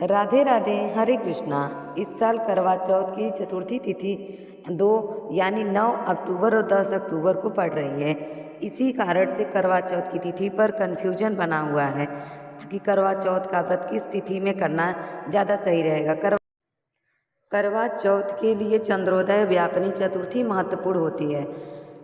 राधे राधे, हरे कृष्णा। इस साल करवा चौथ की चतुर्थी तिथि 2 यानी 9 अक्टूबर और 10 अक्टूबर को पड़ रही है। इसी कारण से करवा चौथ की तिथि पर कन्फ्यूजन बना हुआ है कि करवा चौथ का व्रत किस तिथि में करना ज़्यादा सही रहेगा। करवा चौथ के लिए चंद्रोदय व्यापिनी चतुर्थी महत्वपूर्ण होती है।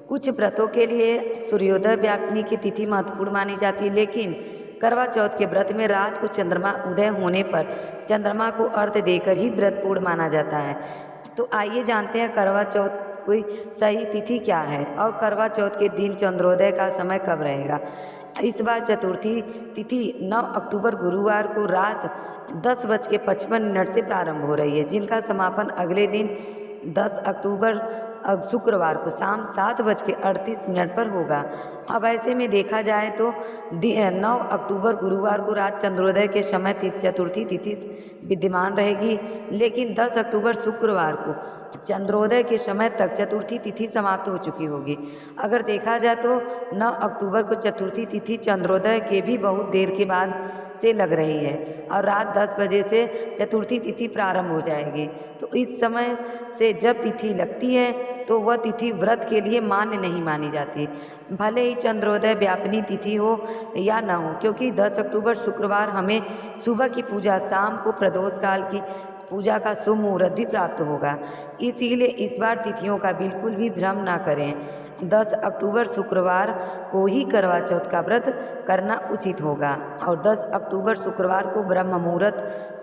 कुछ व्रतों के लिए सूर्योदय व्यापिनी की तिथि महत्वपूर्ण मानी जाती है, लेकिन करवा चौथ के व्रत में रात को चंद्रमा उदय होने पर चंद्रमा को अर्घ्य देकर ही व्रत पूर्ण माना जाता है। तो आइए जानते हैं करवा चौथ कोई सही तिथि क्या है और करवा चौथ के दिन चंद्रोदय का समय कब रहेगा। इस बार चतुर्थी तिथि 9 अक्टूबर गुरुवार को रात 10:55 से प्रारंभ हो रही है, जिनका समापन अगले दिन 10 अक्टूबर शुक्रवार को शाम 7:38 पर होगा। अब ऐसे में देखा जाए तो 9 अक्टूबर गुरुवार को रात चंद्रोदय के समय चतुर्थी तिथि विद्यमान रहेगी, लेकिन 10 अक्टूबर शुक्रवार को चंद्रोदय के समय तक चतुर्थी तिथि समाप्त हो चुकी होगी। अगर देखा जाए तो 9 अक्टूबर को चतुर्थी तिथि चंद्रोदय के भी बहुत देर के बाद से लग रही है और रात 10 बजे से चतुर्थी तिथि प्रारंभ हो जाएगी। तो इस समय से जब तिथि लगती है तो वह तिथि व्रत के लिए मान्य नहीं मानी जाती, भले ही चंद्रोदय व्यापिनी तिथि हो या न हो, क्योंकि 10 अक्टूबर शुक्रवार हमें सुबह की पूजा, शाम को प्रदोष काल की पूजा का शुभ मुहूर्त भी प्राप्त होगा। इसीलिए इस बार तिथियों का बिल्कुल भी भ्रम ना करें। 10 अक्टूबर शुक्रवार को ही करवा चौथ का व्रत करना उचित होगा और 10 अक्टूबर शुक्रवार को ब्रह्म मुहूर्त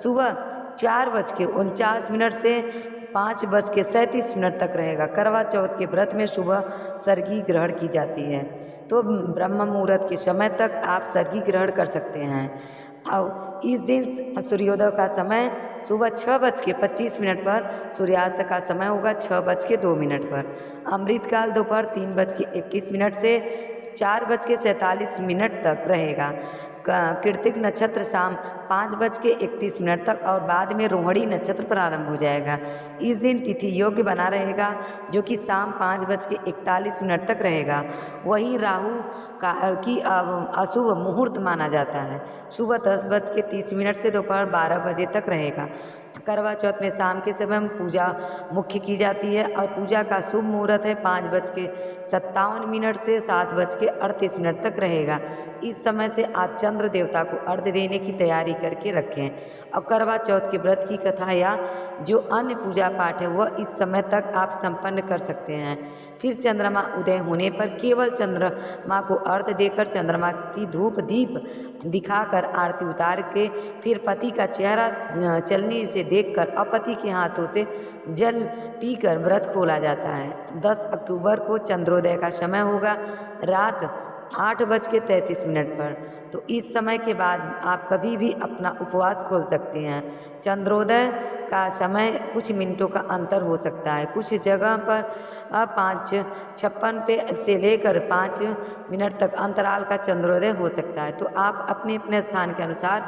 सुबह 4:49 से 5:37 तक रहेगा। करवा चौथ के व्रत में सुबह सरगी ग्रहण की जाती है, तो ब्रह्म मुहूर्त के समय तक आप सरगी ग्रहण कर सकते हैं। और इस दिन सूर्योदय का समय सुबह 6:25 पर, सूर्यास्त का समय होगा 6:02 पर। अमृतकाल दोपहर 3:21 से 4:47 तक रहेगा। कृतिक नक्षत्र शाम 5:31 तक और बाद में रोहिणी नक्षत्र प्रारंभ हो जाएगा। इस दिन तिथि योग्य बना रहेगा, जो कि शाम 5:41 तक रहेगा। वही राहु की अशुभ मुहूर्त माना जाता है, सुबह 10:30 से दोपहर 12 बजे तक रहेगा। करवा चौथ में शाम के समय पूजा मुख्य की जाती है और पूजा का शुभ मुहूर्त है 5:57 से 7:38 तक रहेगा। इस समय से आप चंद्र देवता को अर्घ्य देने की तैयारी करके रखें। और करवा चौथ के व्रत की कथा या जो अन्य पूजा पाठ है वह इस समय तक आप संपन्न कर सकते हैं। फिर चंद्रमा उदय होने पर केवल चंद्रमा को अर्घ्य देकर चंद्रमा की धूप दीप दिखाकर आरती उतार के फिर पति का चेहरा चलने से देखकर अपति के हाथों से जल पीकर व्रत खोला जाता है। 10 अक्टूबर को चंद्रोदय का समय होगा रात 8:33 पर। तो इस समय के बाद आप कभी भी अपना उपवास खोल सकते हैं। चंद्रोदय का समय कुछ मिनटों का अंतर हो सकता है, कुछ जगह पर 5:56 पे से लेकर 5 मिनट तक अंतराल का चंद्रोदय हो सकता है। तो आप अपने अपने स्थान के अनुसार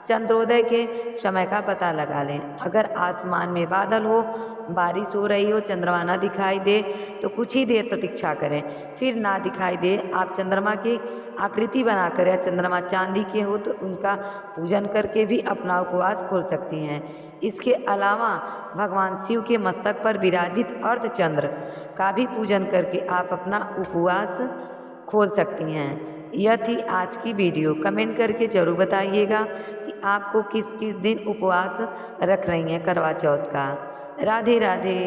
चंद्रोदय के समय का पता लगा लें। अगर आसमान में बादल हो, बारिश हो रही हो, चंद्रमा ना दिखाई दे तो कुछ ही देर प्रतीक्षा करें। फिर ना दिखाई दे आप चंद्रमा की आकृति बनाकर या चंद्रमा चांदी के हो तो उनका पूजन करके भी अपना उपवास खोल सकती हैं। इसके अलावा भगवान शिव के मस्तक पर विराजित अर्धचंद्र का भी पूजन करके आप अपना उपवास खोल सकती हैं। यह थी आज की वीडियो। कमेंट करके ज़रूर बताइएगा कि आपको किस किस दिन उपवास रख रही हैं करवा चौथ का। राधे राधे।